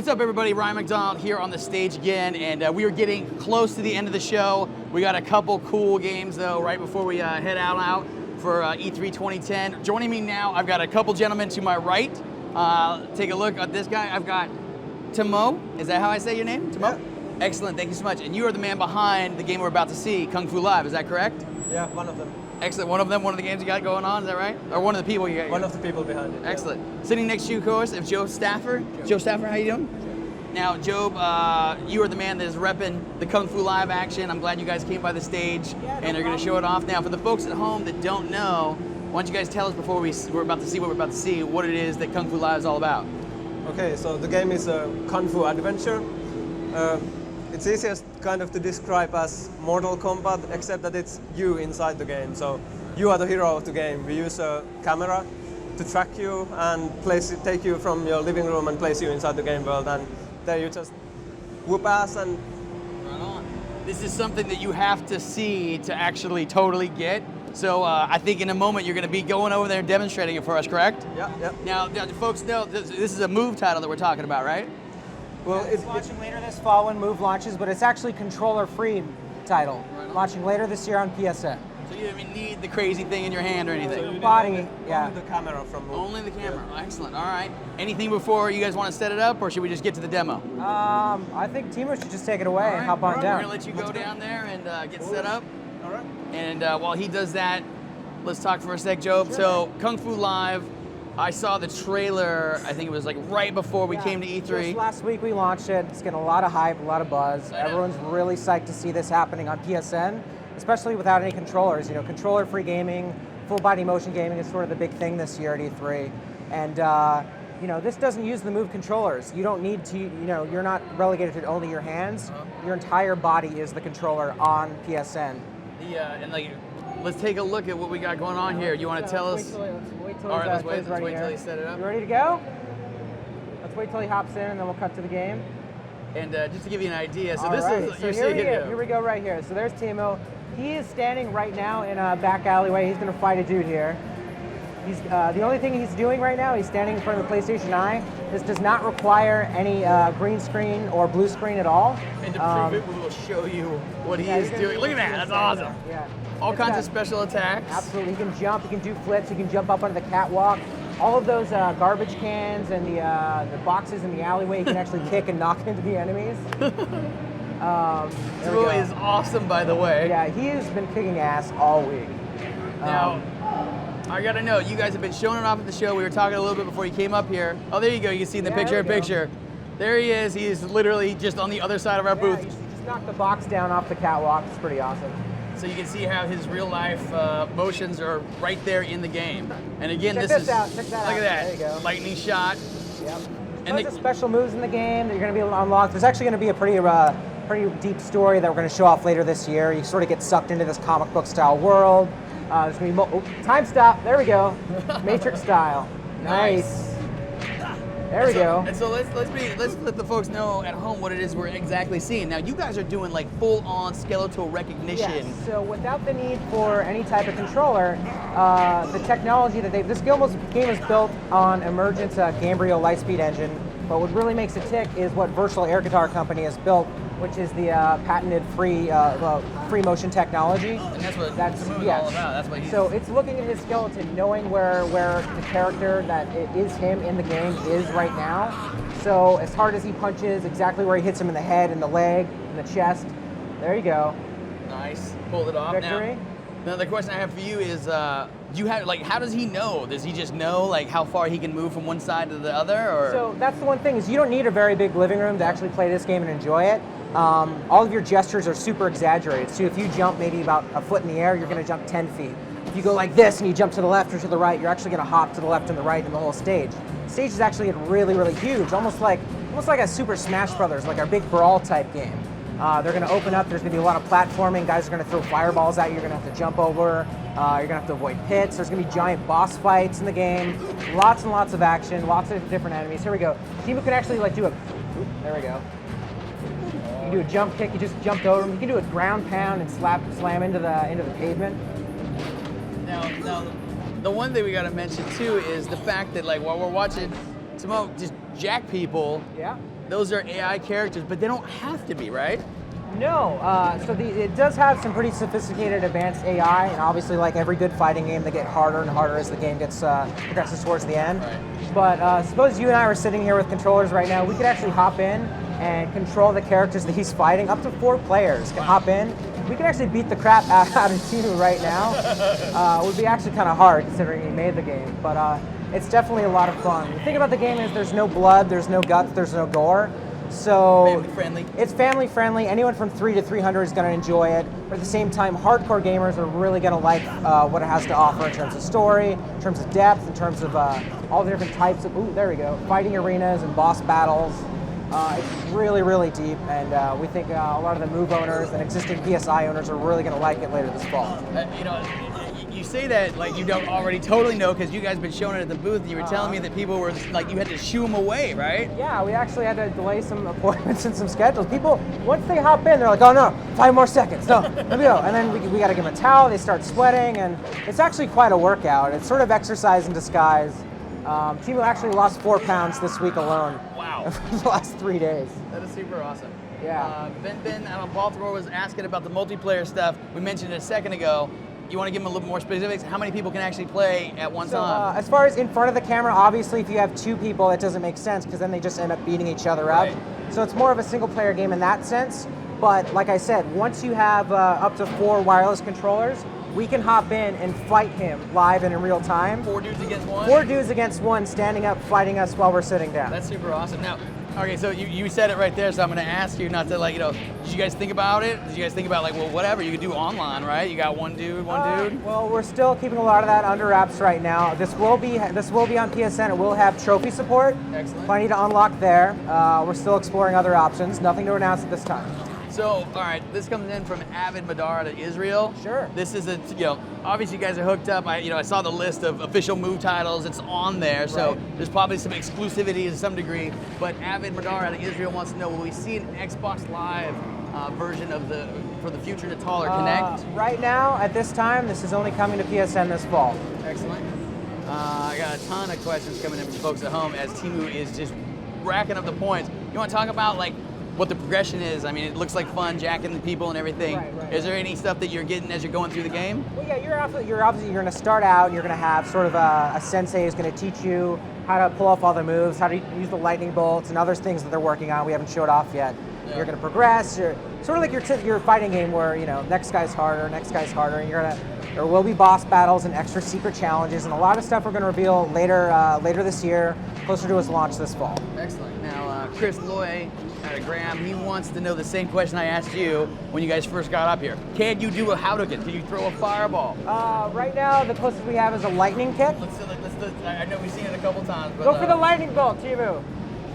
What's up, everybody? Ryan McDonald here on the stage again, and we are getting close to the end of the show. We got a couple cool games, though, right before we head out for E3 2010. Joining me now, I've got a couple gentlemen to my right. Take a look at this guy. I've got Timo. Is that how I say your name? Timo? Yeah. Excellent, thank you so much. And you are the man behind the game we're about to see, Kung Fu Live, is that correct? Yeah, one of them. Excellent, one of the games you got going on, is that right? Or one of the people you got? One of the people behind it. Excellent. Yeah. Sitting next to you, of course, is Joe Stafford. Joe Stafford, how you doing? Now, Job, you are the man that is repping the Kung Fu Live action. I'm glad you guys came by the stage and are going to show it off. Now, for the folks at home that don't know, why don't you guys tell us before we're about to see what it is that Kung Fu Live is all about? Okay, so the game is a Kung Fu adventure. It's easiest kind of to describe as Mortal Kombat, except that it's you inside the game. So you are the hero of the game. We use a camera to track you and take you from your living room and place you inside the game world. And there you just whoop ass and... Right on. This is something that you have to see to actually totally get. So I think in a moment you're going to be going over there and demonstrating it for us, correct? Yeah. Now, folks know this is a Move title that we're talking about, right? Well, it's launching later this fall when Move launches, but it's actually controller-free title, launching later this year on PSN. So you don't even need the crazy thing in your hand or anything. So Body, only the camera from Move. Only the camera. Yeah. Excellent. All right. Anything before you guys want to set it up, or should we just get to the demo? I think Timo should just take it away and hop on down. We're gonna let you go down there and get set up. All right. And while he does that, let's talk for a sec, Joe. Sure. So Kung Fu Live, I saw the trailer. I think it was like right before we came to E3. Just last week we launched it. It's getting a lot of hype, a lot of buzz. Everyone's really psyched to see this happening on PSN, especially without any controllers. You know, controller-free gaming, full-body motion gaming is sort of the big thing this year at E3. And you know, this doesn't use the Move controllers. You don't need to. You know, you're not relegated to only your hands. Your entire body is the controller on PSN. And like, let's take a look at what we got going on here. You want to tell us? All right, let's wait till he set it up. You ready to go? Let's wait till he hops in, and then we'll cut to the game. And just to give you an idea, so Here we go right here. So there's Timo. He is standing right now in a back alleyway. He's going to fight a dude here. He's the only thing he's doing right now, he's standing in front of the PlayStation Eye. This does not require any green screen or blue screen at all. And to prove it, we will show you what he is doing. Look at that, that's awesome. Yeah. All kinds of special attacks. Absolutely, he can jump, he can do flips, he can jump up onto the catwalk. All of those garbage cans and the boxes in the alleyway, he can actually kick and knock into the enemies. Timo is awesome, by the way. Yeah, he has been kicking ass all week. Now, I gotta know, you guys have been showing it off at the show. We were talking a little bit before you came up here. Oh, there you go. You can see in the picture. There he is. He is literally just on the other side of our booth. He just knocked the box down off the catwalk. It's pretty awesome. So you can see how his real life motions are right there in the game. And again, Check this is out. Look at that. There you go. Lightning shot. Yep. And Tons of special moves in the game that you're going to be able to unlock. There's actually going to be a pretty deep story that we're going to show off later this year. You sort of get sucked into this comic book style world. There's going to be time stop. There we go. Matrix style. Nice. There we go. And so let's let the folks know at home what it is we're exactly seeing. Now you guys are doing like full-on skeletal recognition. Yes. So without the need for any type of controller, the technology that this game was built on Emergent's Gamebryo Lightspeed engine. But what really makes it tick is what Virtual Air Guitar Company has built, which is the patented free motion technology. And that's what that's all about. That's what So it's looking at his skeleton, knowing where the character that it is him in the game is right now. So as hard as he punches, exactly where he hits him in the head, in the leg, in the chest. There you go. Nice. Pulled it off. Victory. Now the question I have for you is, do you have how does he know? Does he just know like how far he can move from one side to the other, or? So that's the one thing is you don't need a very big living room to actually play this game and enjoy it. All of your gestures are super exaggerated. So if you jump maybe about a foot in the air, you're going to jump 10 feet. If you go like this and you jump to the left or to the right, you're actually going to hop to the left and the right in the whole stage. The stage is actually really, really huge, almost like a Super Smash Brothers, like our big brawl type game. They're going to open up. There's going to be a lot of platforming. Guys are going to throw fireballs at you. You're going to have to jump over. You're going to have to avoid pits. There's going to be giant boss fights in the game. Lots and lots of action. Lots of different enemies. Here we go. Timo can actually do a. There we go. You can do a jump kick. You just jumped over him. You can do a ground pound and slam into the pavement. Now, the one thing we got to mention too is the fact that while we're watching Smoke, just jack people, Yeah. those are AI characters, but they don't have to be, right? No, it does have some pretty sophisticated advanced AI, and obviously, like every good fighting game, they get harder and harder as the game gets progresses towards the end. Right. But suppose you and I were sitting here with controllers right now, we could actually hop in and control the characters that he's fighting. Up to 4 players can hop in. We can actually beat the crap out of Timu right now. It would be actually kind of hard considering he made the game, but it's definitely a lot of fun. The thing about the game is there's no blood, there's no guts, there's no gore. So Family friendly. it's family friendly. Anyone from 3 to 300 is going to enjoy it. But at the same time, hardcore gamers are really going to like what it has to offer in terms of story, in terms of depth, in terms of all the different types of, fighting arenas and boss battles. It's really, really deep, and we think a lot of the Move owners and existing PSI owners are really going to like it later this fall. You say that like you don't already totally know because you guys been showing it at the booth and you were telling me that people were like you had to shoo them away, right? Yeah, we actually had to delay some appointments and some schedules. People, once they hop in, they're like, oh no, 5 more seconds, no, let me go. And then we got to give them a towel, they start sweating, and it's actually quite a workout. It's sort of exercise in disguise. Timo actually lost 4 pounds this week alone. Wow. The last 3 days. That is super awesome. Yeah. Ben out of Baltimore was asking about the multiplayer stuff. We mentioned it a second ago. You want to give him a little more specifics? How many people can actually play at one time? As far as in front of the camera, obviously if you have 2 people, that doesn't make sense because then they just end up beating each other up. Right. So it's more of a single player game in that sense. But like I said, once you have up to 4 wireless controllers, we can hop in and fight him live and in real time. 4 dudes against 1? 4 dudes against 1 standing up fighting us while we're sitting down. That's super awesome. Now, okay, so you said it right there, so I'm going to ask you not to did you guys think about it? Did you guys think about well, whatever, you could do online, right? You got one dude. Well, we're still keeping a lot of that under wraps right now. This will be on PSN. It will have trophy support. Excellent. Plenty to unlock there. We're still exploring other options. Nothing to announce at this time. So, all right, this comes in from Avid Madara to Israel. Sure. This is obviously you guys are hooked up. I saw the list of official Move titles. It's on there, so Right. there's probably some exclusivity to some degree. But Avid Madara out of Israel wants to know: will we see an Xbox Live version for the future Natal or Connect? Right now, at this time, this is only coming to PSN this fall. Excellent. I got a ton of questions coming in from folks at home as Timu is just racking up the points. You want to talk about what the progression is? I mean, it looks like fun, jacking the people and everything. Right. Is there any stuff that you're getting as you're going through the game? Well, yeah, you're obviously going to start out and you're going to have sort of a sensei who's going to teach you how to pull off all the moves, how to use the lightning bolts and other things that they're working on. We haven't showed off yet. Yeah. You're going to progress. You're sort of like your fighting game where next guy's harder, and there will be boss battles and extra secret challenges and a lot of stuff we're going to reveal later this year, closer to its launch this fall. Excellent. Now, Chris Loy out of Graham, he wants to know the same question I asked you when you guys first got up here. Can you do a Hadouken? Can you throw a fireball? Right now, the closest we have is a lightning kick. I know we've seen it a couple times, but Go for the lightning bolt, Timu.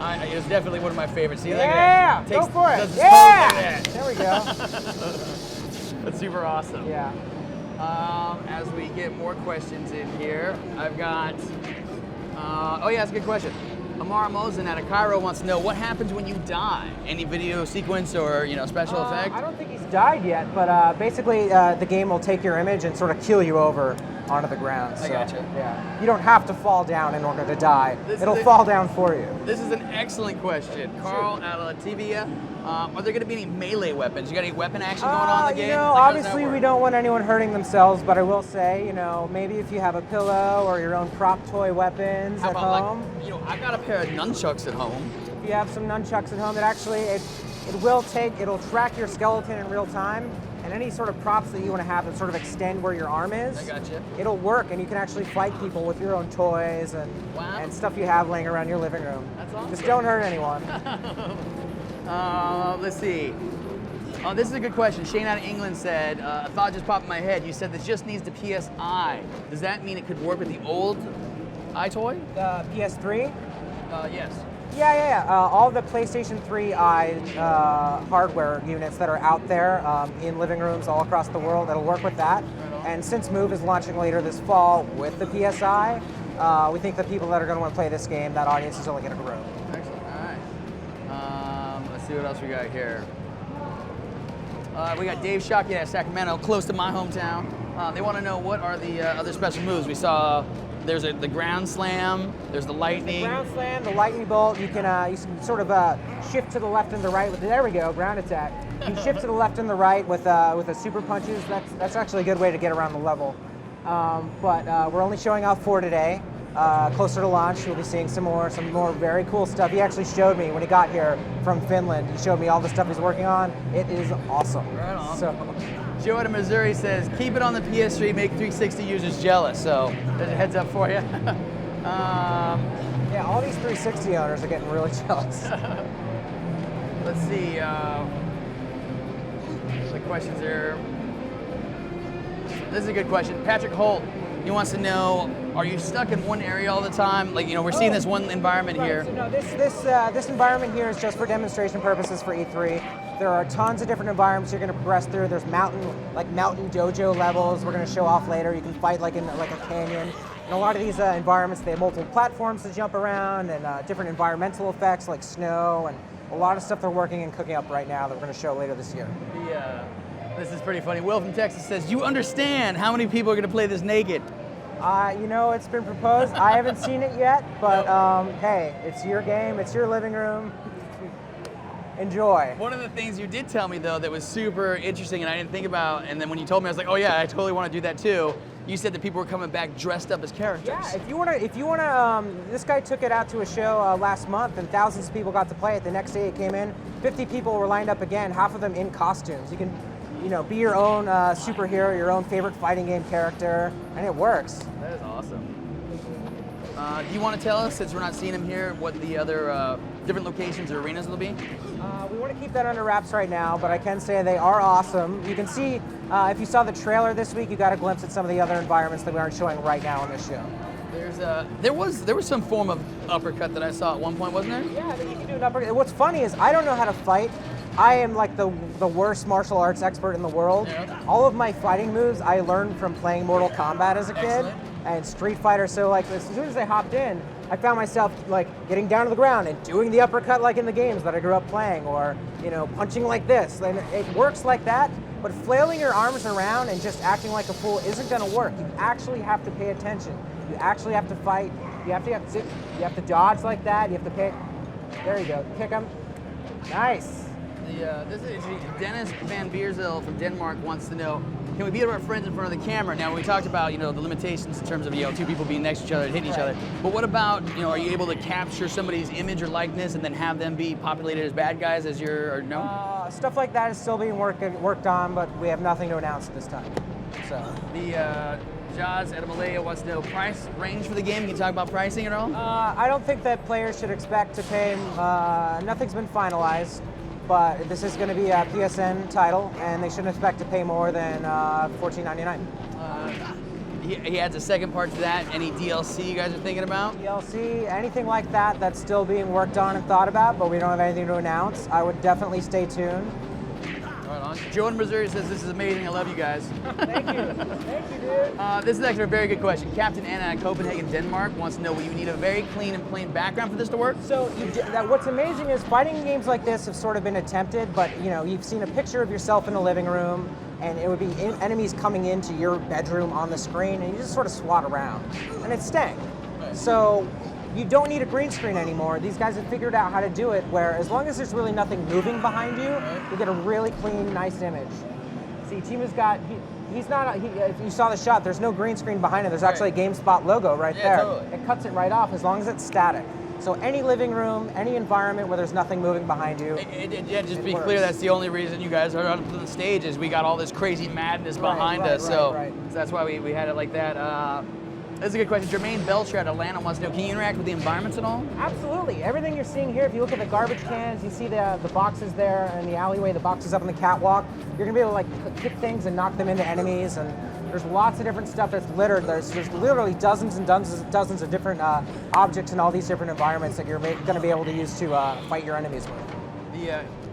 it's definitely one of my favorites. See, Yeah, that guy go for it. does his Yeah, pose like that. there we go. That's super awesome. Yeah. As we get more questions in here, I've got. That's a good question. Amara Mosen out of Cairo wants to know what happens when you die. Any video sequence or special effect? I don't think he's died yet, but basically the game will take your image and sort of keel you over onto the ground. So, I gotcha. Yeah. You don't have to fall down in order to die. This It'll is fall down for you. This is an excellent question. Carl out of Latvia. Are there going to be any melee weapons? You got any weapon action going on in the game? How does that Obviously we work? don't want anyone hurting themselves, but I will say, maybe if you have a pillow or your own prop toy weapons How at about home. I got a pair of nunchucks at home. If you have some nunchucks at home, that actually it'll track your skeleton in real time, and any sort of props that you want to have that sort of extend where your arm is. I gotcha. It'll work, and you can actually fight people with your own toys and Wow. and stuff you have laying around your living room. That's awesome. Just don't hurt anyone. Let's see. This is a good question. Shane out of England said, a thought just popped in my head. You said this just needs the PSI. Does that mean it could work with the old iToy? The PS3. Yes. Yeah. All the PlayStation 3i hardware units that are out there in living rooms all across the world, it'll work with that. Right on. And since Move is launching later this fall with the PSI, we think the people that are going to want to play this game, that audience is only going to grow. Excellent. All right. Let's see what else we got here. We got Dave Shockey out of Sacramento, close to my hometown. They want to know what are the other special moves. We saw there's the ground slam, there's the lightning. The ground slam, the lightning bolt. You can sort of shift to the left and the right. There we go, ground attack. You can shift to the left and the right with the super punches. That's actually a good way to get around the level. But we're only showing off 4 today. Closer to launch, you'll be seeing some more very cool stuff. He actually showed me when he got here from Finland. He showed me all the stuff he's working on. It is awesome. Right on. So, Joe out of Missouri says, keep it on the PS3, make 360 users jealous. So there's a heads up for you. yeah, all these 360 owners are getting really jealous. Let's see. The questions are. This is a good question. Patrick Holt, he wants to know, are you stuck in one area all the time? Like, we're seeing this one environment right, here. So no, this environment here is just for demonstration purposes for E3. There are tons of different environments you're going to progress through. There's mountain dojo levels we're going to show off later. You can fight like in a canyon. And a lot of these environments, they have multiple platforms to jump around and different environmental effects like snow and a lot of stuff they're working and cooking up right now that we're going to show later this year. This is pretty funny. Will from Texas says, you understand how many people are going to play this naked? It's been proposed. I haven't seen it yet, but hey, it's your game, it's your living room. Enjoy. One of the things you did tell me though that was super interesting and I didn't think about, and then when you told me, I was like, oh yeah, I totally want to do that too. You said that people were coming back dressed up as characters. Yeah, if you wanna, this guy took it out to a show last month, and thousands of people got to play it. The next day it came in, 50 people were lined up again, half of them in costumes. You can, be your own superhero, your own favorite fighting game character, and it works. That is awesome. Do you want to tell us, since we're not seeing him here, what the other different locations or arenas will be? We want to keep that under wraps right now, but I can say they are awesome. You can see, if you saw the trailer this week, you got a glimpse at some of the other environments that we aren't showing right now on this show. There was some form of uppercut that I saw at one point, wasn't there? Yeah, you can do an uppercut. What's funny is I don't know how to fight. I am like the worst martial arts expert in the world. Yeah. All of my fighting moves I learned from playing Mortal Kombat as a kid. Excellent. And Street Fighter, so like as soon as I hopped in, I found myself like getting down to the ground and doing the uppercut like in the games that I grew up playing, or punching like this. And it works like that, but flailing your arms around and just acting like a fool isn't gonna work. You actually have to pay attention. You actually have to fight. You have to dodge like that. You have to pay. There you go. Kick him. Nice. This is Dennis Van Biersel from Denmark wants to know, can we be our friends in front of the camera? Now, we talked about, the limitations in terms of, two people being next to each other and hitting each other. But what about, are you able to capture somebody's image or likeness and then have them be populated as bad guys as or no? Stuff like that is still being worked on, but we have nothing to announce at this time. So. Jaz at Malaya wants to know price range for the game. Can you talk about pricing at all? I don't think that players should expect to pay, nothing's been finalized. But this is going to be a PSN title, and they shouldn't expect to pay more than $14.99. He adds a second part to that. Any DLC you guys are thinking about? DLC, anything like that, that's still being worked on and thought about, but we don't have anything to announce. I would definitely stay tuned. Right on. Joe in Missouri says, this is amazing. I love you guys. Thank you. Thank you, dude. This is actually a very good question. Captain Anna at Copenhagen, Denmark wants to know, will you need a very clean and plain background for this to work? So what's amazing is fighting games like this have sort of been attempted, but you've seen a picture of yourself in a living room, and it would be enemies coming into your bedroom on the screen, and you just sort of swat around, and it stank. Right. So you don't need a green screen anymore. These guys have figured out how to do it where as long as there's really nothing moving behind you, you get a really clean, nice image. See, Timu's got, if you saw the shot, there's no green screen behind it. There's actually a GameSpot logo right there. Totally. It cuts it right off as long as it's static. So any living room, any environment where there's nothing moving behind you. Just be clear, that's the only reason you guys are on the stage is we got all this crazy madness behind us. So that's why we had it like that. That's a good question. Jermaine Belcher at Atlanta wants to know, can you interact with the environments at all? Absolutely. Everything you're seeing here, if you look at the garbage cans, you see the boxes there in the alleyway, the boxes up on the catwalk, you're going to be able to kick things and knock them into enemies. And there's lots of different stuff that's littered. There's literally dozens and dozens of different objects in all these different environments that you're going to be able to use to fight your enemies with.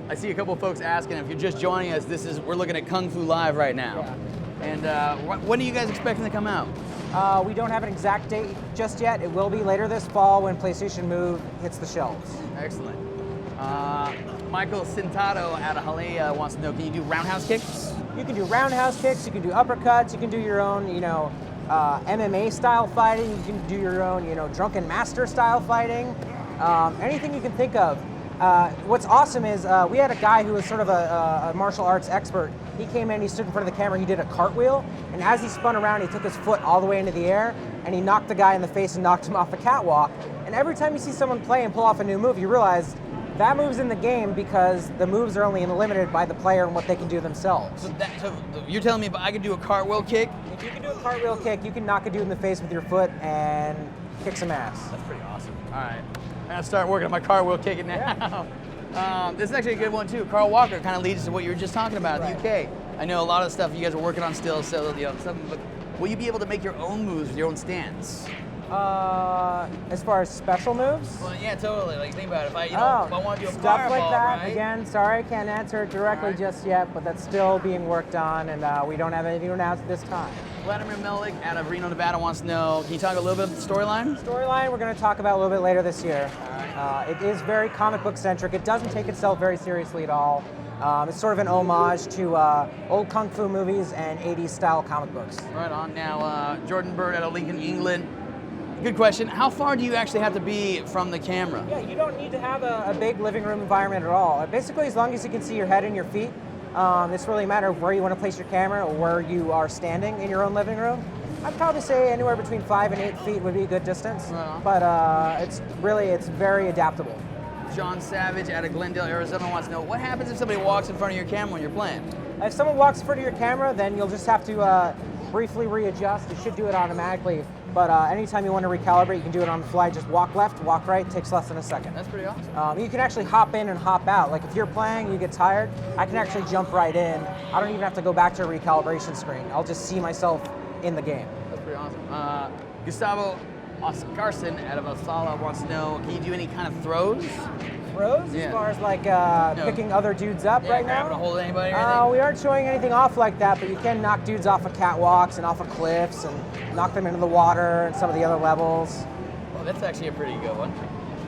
I see a couple of folks asking, if you're just joining us, we're looking at Kung Fu Live right now. Yeah. And when are you guys expecting to come out? We don't have an exact date just yet. It will be later this fall when PlayStation Move hits the shelves. Excellent. Michael Sintado out of Halle wants to know, can you do roundhouse kicks? You can do roundhouse kicks, you can do uppercuts, you can do your own, MMA style fighting. You can do your own, drunken master style fighting. Anything you can think of. What's awesome is we had a guy who was sort of a martial arts expert. He came in, he stood in front of the camera, he did a cartwheel, and as he spun around, he took his foot all the way into the air, and he knocked the guy in the face and knocked him off the catwalk. And every time you see someone play and pull off a new move, you realize that move's in the game because the moves are only limited by the player and what they can do themselves. So you're telling me if I could do a cartwheel kick? If you can do a cartwheel kick, you can knock a dude in the face with your foot and kick some ass. That's pretty awesome. All right. I'm going to start working on my cartwheel kicking now. This is actually a good one, too. Carl Walker kind of leads to what you were just talking about in the UK. I know a lot of stuff you guys are working on still, so but will you be able to make your own moves with your own stance? As far as special moves? Well, yeah, totally. Like, think about it. If I want to do a stuff fireball, like that. right? Again, sorry, I can't answer it directly just yet, but that's still being worked on, and we don't have anything to announce at this time. Vladimir Melik out of Reno, Nevada wants to know, can you talk a little bit about the storyline? Storyline we're going to talk about a little bit later this year. It is very comic book centric. It doesn't take itself very seriously at all. It's sort of an homage to old kung fu movies and 80s style comic books. Right on. Now, Jordan Bird out of Lincoln, England. Good question. How far do you actually have to be from the camera? Yeah, you don't need to have a big living room environment at all. Basically, as long as you can see your head and your feet, it's really a matter of where you want to place your camera or where you are standing in your own living room. I'd probably say anywhere between 5 and 8 feet would be a good distance, but it's very adaptable. John Savage out of Glendale, Arizona wants to know, what happens if somebody walks in front of your camera when you're playing? If someone walks in front of your camera, then you'll just have to briefly readjust. It should do it automatically, but anytime you want to recalibrate, you can do it on the fly. Just walk left, walk right, takes less than a second. That's pretty awesome. You can actually hop in and hop out. Like if you're playing, you get tired, I can actually jump right in. I don't even have to go back to a recalibration screen. I'll just see myself in the game. That's pretty awesome. Gustavo Oscarson out of Osala wants to know, can you do any kind of throws? Throws? Yeah. As far as like picking other dudes up right now? Grabbing a hold of anybody or anything? We aren't showing anything off like that, but you can knock dudes off of catwalks and off of cliffs and knock them into the water and some of the other levels. Well, that's actually a pretty good one.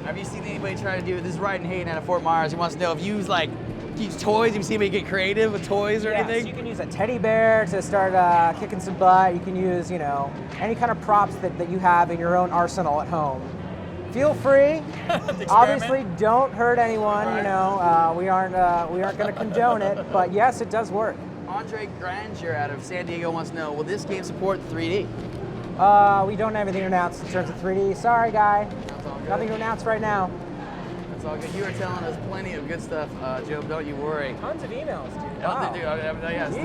Have you seen anybody try to do this? Is Ryan Hayden out of Fort Myers. He wants to know if you use toys. Have you seen anybody get creative with toys or anything? You can use a teddy bear to start kicking some butt. You can use, any kind of props that you have in your own arsenal at home. Feel free. Obviously, don't hurt anyone. Right. We aren't going to condone it, but yes, it does work. Andre Granger out of San Diego wants to know, will this game support 3D? We don't have anything to announce in terms of 3D. Sorry, guy. That's all good. Nothing to announce right now. That's all good. You are telling us plenty of good stuff, Joe. Don't you worry. Tons of emails, dude. Wow. Yes,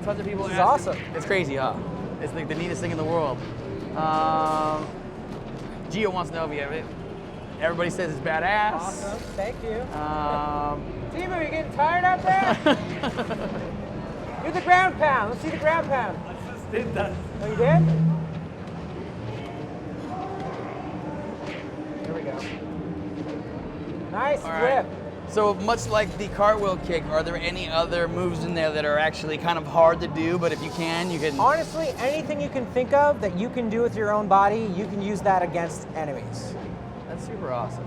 tons of people. This is asking. awesome. It's crazy, huh? It's like the neatest thing in the world. Gio wants to know if you have it. Everybody says it's badass. Awesome. Thank you. Timo, you getting tired out there? Do the ground pound. Let's see the ground pound. I just did that. Oh, you did? There we go. Nice All right. whip. So much like the cartwheel kick, are there any other moves in there that are actually kind of hard to do, but if you can, you can... Honestly, anything you can think of that you can do with your own body, you can use that against enemies. That's super awesome.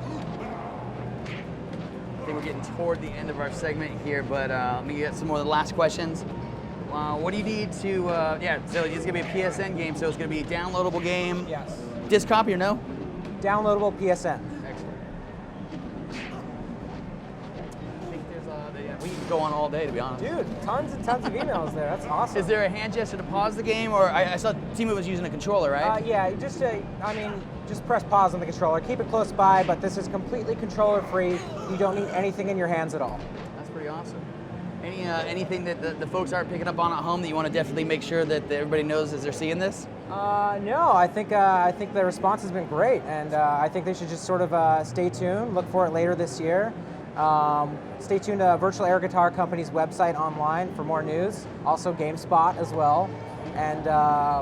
I think we're getting toward the end of our segment here, but let me get some more of the last questions. What do you need to, so it's gonna be a PSN game, so it's gonna be a downloadable game. Yes. Disc copy or no? Downloadable PSN. Excellent. I think we can go on all day, to be honest. Dude, tons and tons of emails there. That's awesome. Is there a hand gesture to pause the game, or I saw Timo was using a controller, right? Yeah, just press pause on the controller. Keep it close by, but this is completely controller free. You don't need anything in your hands at all. That's pretty awesome. Anything that the folks aren't picking up on at home that you want to definitely make sure that everybody knows as they're seeing this? No, I think the response has been great, and I think they should just sort of stay tuned. Look for it later this year. Stay tuned to Virtual Air Guitar Company's website online for more news. Also GameSpot as well, and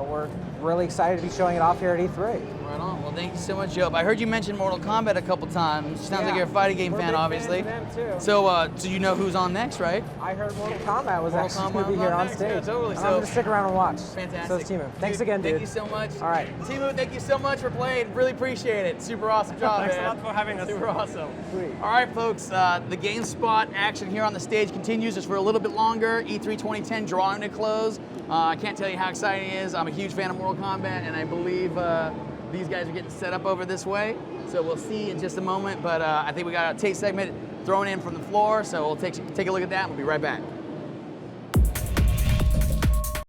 we're really excited to be showing it off here at E3. Right on. Well, thank you so much, Joe. I heard you mention Mortal Kombat a couple times. Sounds like you're a fighting game fan, obviously. Fans of them too. So you know who's on next, right? I heard Mortal Kombat was Mortal actually Kombat going to be was here on on next, stage. yeah, totally. I'm So- going to stick around and watch. Fantastic. So is Timu. Thanks again, dude. Thank you so much. All right. Timu, thank you so much for playing. Really appreciate it. Super awesome job, Thanks man. a lot for having us. Super awesome. Sweet. All right, folks. The GameSpot action here on the stage continues just for a little bit longer. E3 2010 drawing to close. I can't tell you you how exciting it is. I'm a huge fan of Mortal Kombat, and I believe these guys are getting set up over this way. So we'll see in just a moment, but I think we got a taste segment thrown in from the floor, so we'll take a look at that and we'll be right back.